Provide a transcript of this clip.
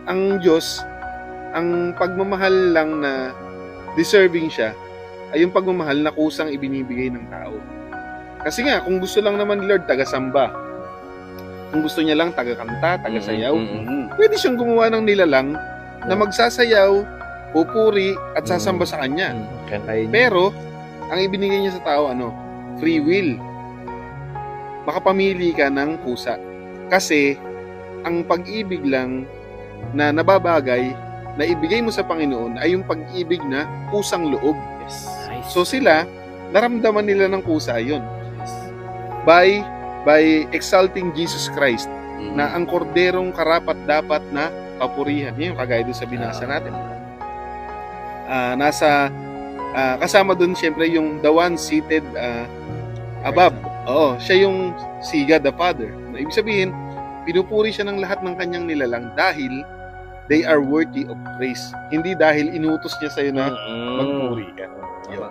ang Diyos, ang pagmamahal lang na deserving siya ay yung pagmamahal na kusang ibinibigay ng tao. Kasi nga, kung gusto lang naman ni Lord taga-samba, kung gusto niya lang taga-kanta, taga-sayaw, pwede siyang gumawa ng nilalang na magsasayaw, pupuri, at sasamba sa Kanya. Pero, ang ibinigay niya sa tao, free will. Makapamili ka ng kusa. Kasi, ang pag-ibig lang na nababagay na ibigay mo sa Panginoon ay yung pag-ibig na kusang loob. Yes. So sila, naramdaman nila ng kusa yun. By exalting Jesus Christ, na ang korderong karapat-dapat na papurihan. Yan yung kagaya doon sa binasa natin. Kasama doon siyempre yung the one seated above. Oo, siya yung si God the Father. Ibig sabihin, pinupuri siya ng lahat ng kanyang nilalang dahil they are worthy of praise. Hindi dahil inutos niya sa'yo na magpuri ka. Yun.